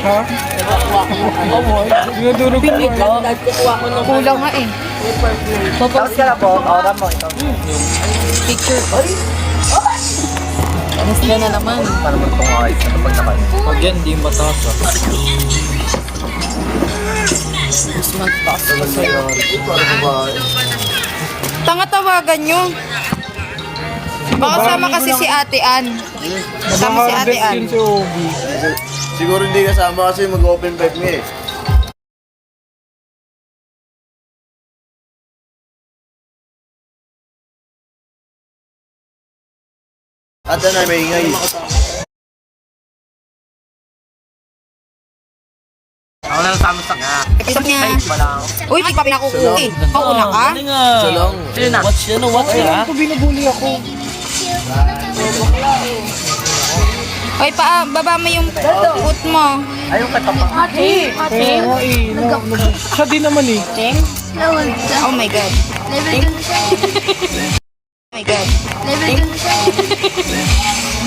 Ha? Dinudurog ko. Kulang nga eh. Tapos ka na po, oran mo ito. Picture. Alas na naman. Para mo itong ayos na kapag naman. Pag yan, di mataas ah. Mas magtaas. Tanga-tawagan nyo. Baka sama kasi si Ate Ann. Sama si Ate Nag-harvest Ann. yun si Obi. Siguro hindi kasama kasi mag-open pipe nga eh. At ano, may ingay. Ako na lang sa amin nga. Episode niya. Wala ako. Uy, di pa pinakukuha eh. Pauna ka? Isa lang. Sino na? Watch yan, watch yan. Ito binubuli ako. Uy, baba mo yung foot mo. Ayun ka tapang. Kaya nga eh. Siya din naman eh. Oh my God. Oh my God.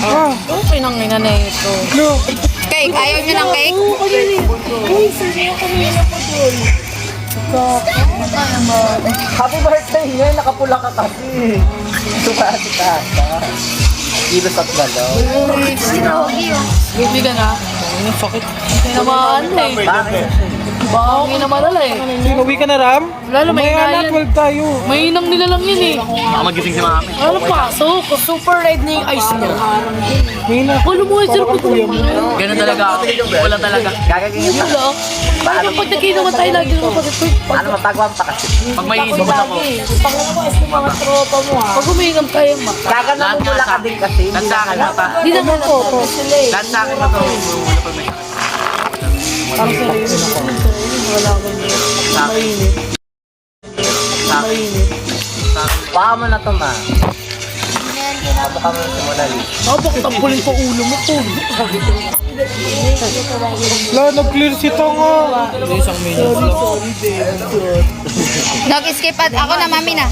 Ah, Okay nang na ito. look. Cake, ayaw nyo ng cake? Happy birthday ngayon, nakapula ka kasi. Ito ka si Tata. Kilos at galaw. Hindi ka na. Ang sakit. Naman eh. Bakit? Bakit naman ala eh. Uwi ka na, Ram? Lalo may May anak, 12 tayo. Mainam nila lang yun eh. Baka magising si mami. Ano pasok? Super red na yung ice niya. May na. Wala mo yung Para kuya mo. Ganun talaga ako. Wala talaga. Gagagingin ka. Wala. Paano pag nakinuman tayo lagi naman pag-ipit? Paano matagwang pa kasi? Pag may isip ako. Pag umingam tayo ma. Gaganon mo mula ka din kasi. Lahat sa akin na pa. Di naman po. Lahat sa akin na to. Parang seryoso na po. Wala ko niya. Mainit. Mainit. Baka mo na to ma. Baka mo na si Mona Lisa. Bakit tampulin pa ulo mo po? La, nag-clear si Tonga. Isang minute lang. Nag-skip at ako na mami na.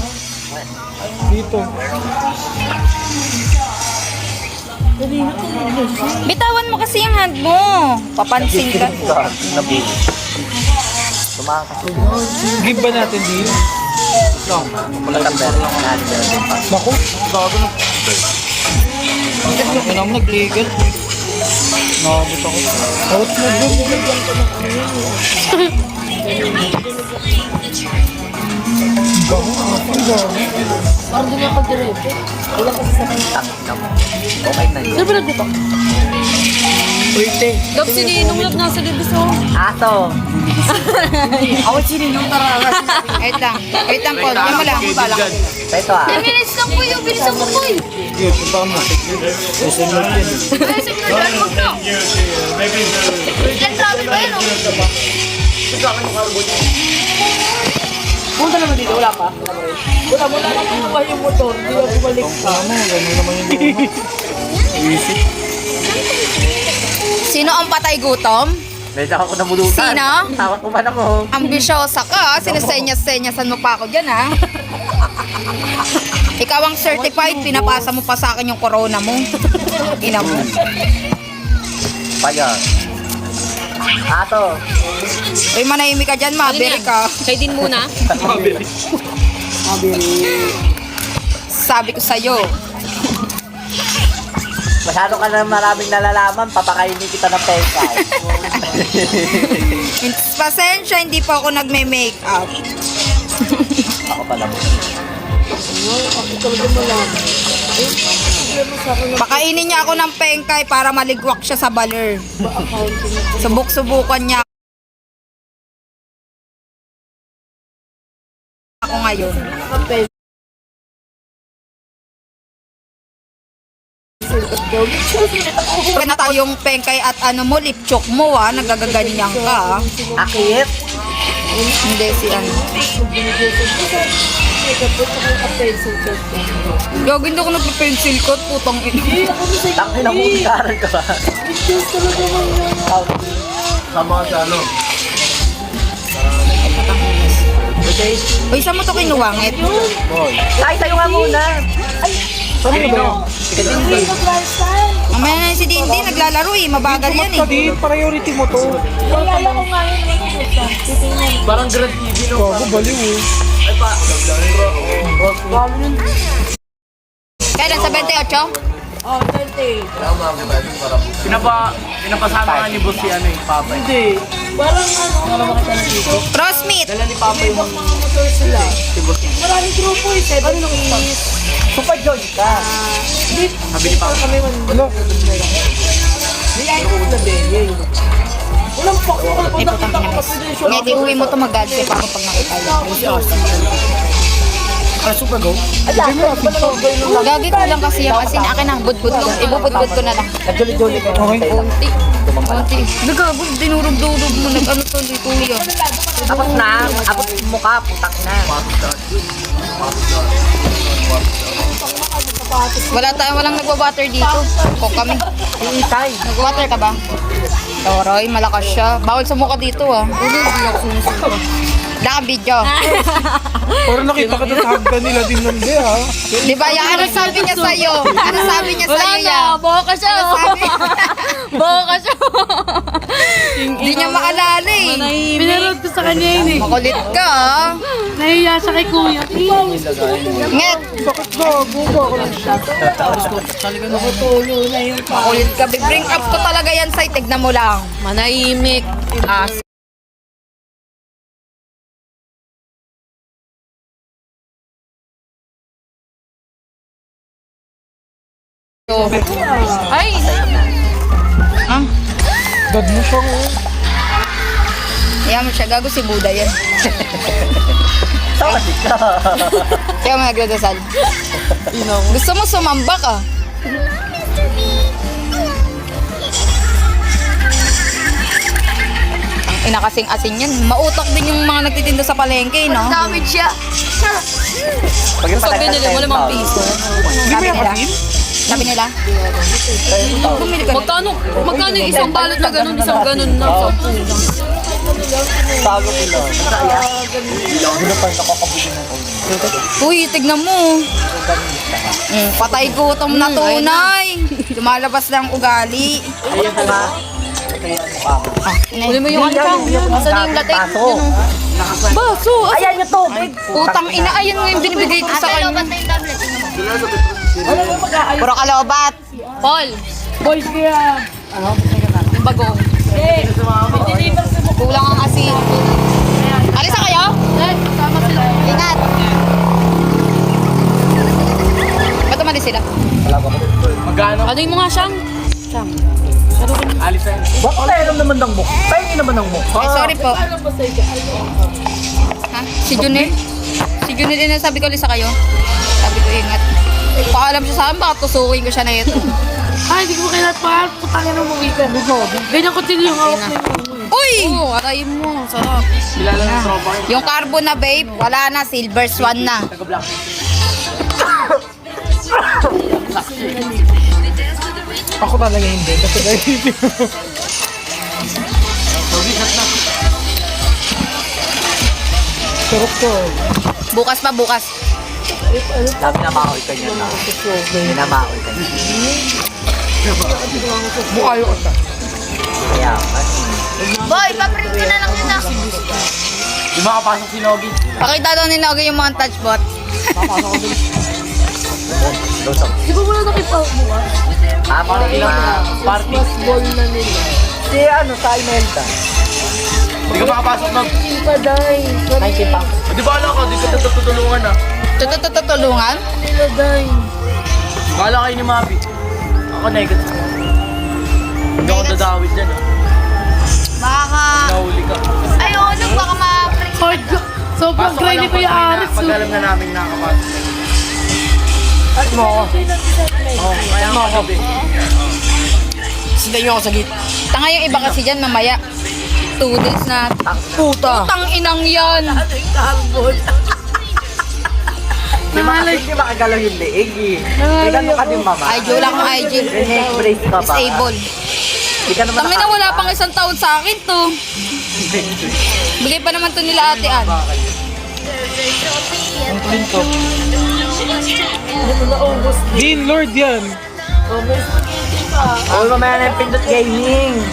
Dito. Bitawan mo kasi yung hand mo. Papansin ka. Nabulo. Tumakas kasi. Give ba natin din? Wala kang pera. Naku. Gago na. Ako naman nag-legal. Nakabot ako. Out na doon. Parang doon yung pag-direto. Wala kasi sa kanya. Okay na yun. Saan ba nagdito? Dok, sininong lab nasa libis oh. Aso. Ako sininong tararas. Wait lang. Wait lang po. Diyan mo lang. Ito ah. 10 minutes lang po yung bilisan mo po eh. Yun, punta mo. Listen mo din. Ay, signal mo na. Yan, travel ba yan oh? Punta naman dito. Wala pa. Wala mo na naman yung motor. Hindi na bumalik pa. Tama, gano'n naman yung luma. Isip. Sino ang patay gutom? Medyo ako nabulutan. Sino? Tawag ko ba na ko? Ambisyosa ka. Sinesenyas-senyasan mo pa ako dyan ha. Ikaw ang certified. Pinapasa mo pa sa akin yung corona mo. Ina mo. Payan. Ato. Uy, manahimik ka dyan. Mabiri ka. Kayo din muna. Sabi ko sa'yo. Masyado ka na maraming nalalaman, papakainin kita ng pekay. Pasensya, hindi pa ako nagme-makeup. Ako pala mo. Pakainin niya ako ng pengkay para maligwak siya sa baler. Subok-subukan niya ako ngayon. Pag na tayong pengkay at ano mo, lipchok mo nagagaganyan ka. Akit? Hindi si ano. Gago, hindi ako nagpa-pencil coat, putang ina. Tangin na mo, karal ka ba? Sama ka sa ano. Uy, saan mo to kinuwangit? Ay, tayo nga muna. Saan na ba yun? Ang Mamaya na si Dindi, naglalaro eh. Mabagal yan eh. Hindi, priority mo to. Parang Grand TV no. Gago, baliw eh. Kailan sa 28? Pinapasama nga ni boss si ano yung Papa. Hindi. Crossmeet. Dala ni Papa yung Maraming grupo eh. 7 is. Super Joy ka. Sabi ni Papa. Ano? Walang pa. Ay, putang ina guys. Ngayon, di uwi mo to mag-gadget pa ako pag nakita. Super Go? Gagi ko lang kasi yan. Kasi akin na, budbud ko. Ibubudbud ko na lang. Nag-jolly-jolly ka. Okay. Kunti. Kunti. Nagagod, dinurog-durog mo. Nag-ano to, di kuya. Tapos na. Abot mukha. Putak na. Walang nagwa-water dito. O kami. Iitay. Nag-water ka ba? Toroy, malakas siya. Bawal sumuka dito ah. Hindi ako sumusuka. Wala kang video. Parang nakita ka doon sa hagdan nila din nandi ha. Di ba yan? Ano sabi niya sa'yo? Ano sabi niya sa'yo yan? Boho ka siya. Ano sabi? Boho ka siya. Hindi niya maalala eh. Pinarod ko sa kanya yun eh. Makulit ka ah. Nahiya siya kay kuya. Nget, Bakit gago? Bakit? makulit ka. Bring up ko talaga yan sa'yo. Tignan mo lang. Manahimik. As. Ay! Ah, Dad mo siya oh. kaya mo siya. Gago si Buda yan. Saan ka? Kaya mo nagdadasal. Gusto mo sumamba ka? Ang ina kasing asin yan. Mautak din yung mga nagtitinda sa palengke, no? Damage siya. Sabi nila, wala mang piso. Sabi nila. Sabi nila. Bumili ka na. Magkano yung isang balot na ganun, isang ganun na. Talo ko lang. Hindi na pa nakakabuli ng ulo. Uy, tignan mo. Patay gutom na tunay. Lumalabas lang ugali. Ayan na nga. Huli mo yung ano. Asan na yung latik? Baso. Baso. Ayan yung tubig. Putang ina, ayun nga yung binibigay ko sa kanya. Puro kalobat. Paul. Boys kaya. Yung bagong. Kulang ang asin. Alis na kayo? Sama sila. Ingat. Ba't umalis sila? Magkano? Ano yung mga siyang? Alis na yun. Bakit tayo naman ng mukha? Tayo naman ng mukha. Ay, sorry po. Ha? Si Junel? Si Junel din ang sabi ko alis na kayo. Sabi ko ingat. Paalam siya sa akin, baka tusukin ko siya na ito. Ay, hindi ko kailan pa. Putangin ang mga ka. Ganyan ko din yung hawak na yung Uy! Oo, arayin mo. Sarap. Kilala ng tropa yun. Yung carbon na babe, wala na, silver swan na. Taga-black. Ako talaga hindi. Kasi dahil sarap to. Bukas pa, bukas. Sabi na maoy ka niya na. Hindi na maoy ka niya. Bukayo ka ta. Kaya, Boy, paprint ko na lang yun ah. di makapasok si Nogi. Pakita daw ni Nogi yung montage bot. Di ba wala nakipagbukas? Tama na ilang party. Ball na nila. Si ano, sa Imelda. Hindi ka makapasok ng Hindi pa day. 90 pounds. Di ba alam ka, di ka tutulungan ah. Tutulungan? Nila day. Bahala kayo ni Mabi. Ako negative. Hindi ako dadawit dyan ah. Baka. Nahuli ka. Ay, oo, baka ma-print. Hard ko. Sobrang Pasok ka grind lang ko yung aris. pag alam na namin nakakapasok. At mo ako. Oo, kaya nga gabi. Sila nyo ako sa gitna. Tanga yung iba kasi dyan mamaya. 2 days na. Puta! Putang inang yan. Hindi makagalaw yung leeg eh. Hindi ka ka din mama. IG lang ang IG. Brace ka pa. Disable. Hindi ka naman Tangina wala pang 1 taon sa akin to. Bigay pa naman to nila Ate Ann. Ang clean to. Dean, Lord yan. mamaya na yung Pindot Gaming.